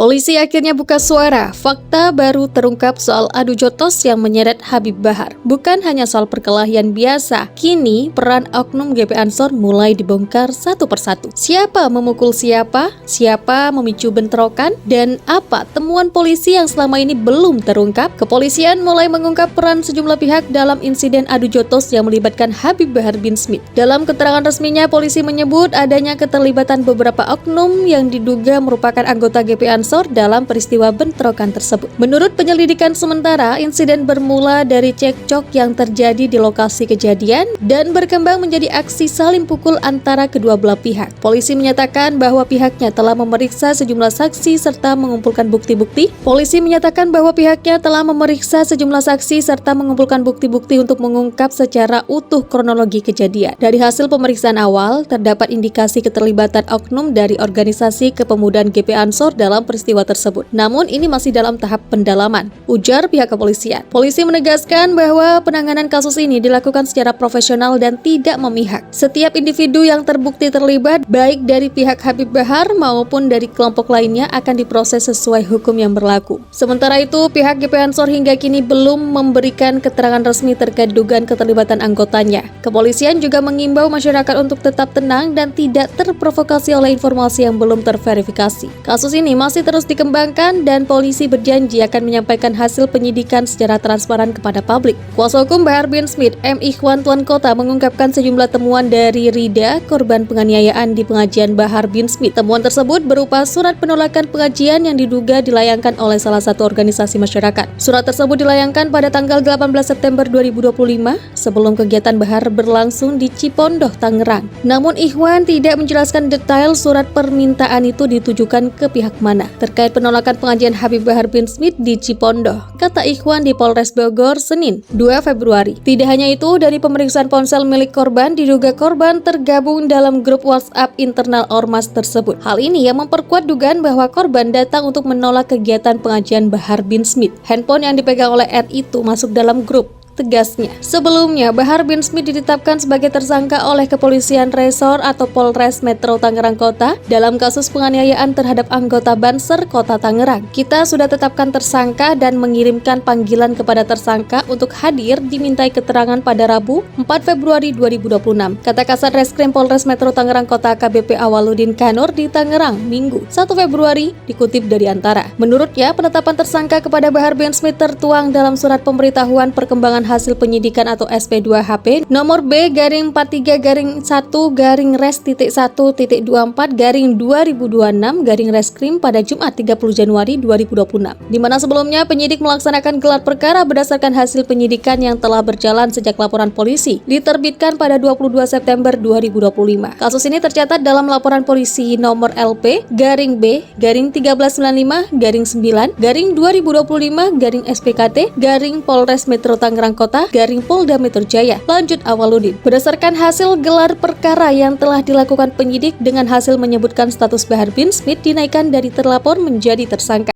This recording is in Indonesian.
Polisi akhirnya buka suara. Fakta baru terungkap soal adu jotos yang menyeret Habib Bahar. Bukan hanya soal perkelahian biasa. Kini, peran oknum GP Ansor mulai dibongkar satu persatu. Siapa memukul siapa? Siapa memicu bentrokan? Dan apa temuan polisi yang selama ini belum terungkap? Kepolisian mulai mengungkap peran sejumlah pihak dalam insiden adu jotos yang melibatkan Habib Bahar bin Smith. Dalam keterangan resminya, polisi menyebut adanya keterlibatan beberapa oknum yang diduga merupakan anggota GP Ansor dalam peristiwa bentrokan tersebut. Menurut penyelidikan sementara, insiden bermula dari cekcok yang terjadi di lokasi kejadian dan berkembang menjadi aksi saling pukul antara kedua belah pihak. Polisi menyatakan bahwa pihaknya telah memeriksa sejumlah saksi serta mengumpulkan bukti-bukti. Polisi menyatakan bahwa pihaknya telah memeriksa sejumlah saksi serta mengumpulkan bukti-bukti untuk mengungkap secara utuh kronologi kejadian. Dari hasil pemeriksaan awal, terdapat indikasi keterlibatan oknum dari organisasi kepemudaan GP Ansor dalam peristiwa tersebut. Namun ini masih dalam tahap pendalaman, ujar pihak kepolisian. Polisi menegaskan bahwa penanganan kasus ini dilakukan secara profesional dan tidak memihak. Setiap individu yang terbukti terlibat, baik dari pihak Habib Bahar maupun dari kelompok lainnya, akan diproses sesuai hukum yang berlaku. Sementara itu, pihak GP Ansor hingga kini belum memberikan keterangan resmi terkait dugaan keterlibatan anggotanya. Kepolisian juga mengimbau masyarakat untuk tetap tenang dan tidak terprovokasi oleh informasi yang belum terverifikasi. Kasus ini masih terus dikembangkan dan polisi berjanji akan menyampaikan hasil penyidikan secara transparan kepada publik. Kuasa hukum Bahar bin Smith, M. Ikhwan Tuan Kota, mengungkapkan sejumlah temuan dari Rida, korban penganiayaan di pengajian Bahar bin Smith. Temuan tersebut berupa surat penolakan pengajian yang diduga dilayangkan oleh salah satu organisasi masyarakat. Surat tersebut dilayangkan pada tanggal 18 September 2025 sebelum kegiatan Bahar berlangsung di Cipondoh, Tangerang. Namun Ikhwan tidak menjelaskan detail surat permintaan itu ditujukan ke pihak mana. Terkait penolakan pengajian Habib Bahar bin Smith di Cipondoh, kata Ikhwan di Polres Bogor, Senin, 2 Februari. Tidak hanya itu, dari pemeriksaan ponsel milik korban, diduga korban tergabung dalam grup WhatsApp internal ormas tersebut. Hal ini yang memperkuat dugaan bahwa korban datang untuk menolak kegiatan pengajian Bahar bin Smith. Handphone yang dipegang oleh R itu masuk dalam grup, tegasnya. Sebelumnya, Bahar bin Smith ditetapkan sebagai tersangka oleh Kepolisian Resor atau Polres Metro Tangerang Kota dalam kasus penganiayaan terhadap anggota Banser Kota Tangerang. Kita sudah tetapkan tersangka dan mengirimkan panggilan kepada tersangka untuk hadir dimintai keterangan pada Rabu 4 Februari 2026, kata Kasat Reskrim Polres Metro Tangerang Kota AKBP Awaludin Kanur di Tangerang, Minggu 1 Februari, dikutip dari Antara. Menurutnya, penetapan tersangka kepada Bahar bin Smith tertuang dalam surat pemberitahuan perkembangan hasil penyidikan atau SP2HP nomor B-1-res-1-1-24-2026 garing Jumat 30 Januari 2026, di mana sebelumnya penyidik melaksanakan gelar perkara berdasarkan hasil penyidikan yang telah berjalan sejak laporan polisi diterbitkan pada 22 September 2025. Kasus ini tercatat dalam laporan polisi nomor LP-B-1395-9-2025-SPKT Polres Metro Tangerang Kota Polda Metro Jaya. Lanjut Awaludin, berdasarkan hasil gelar perkara yang telah dilakukan penyidik dengan hasil menyebutkan status Bahar bin Smith dinaikkan dari terlapor menjadi tersangka.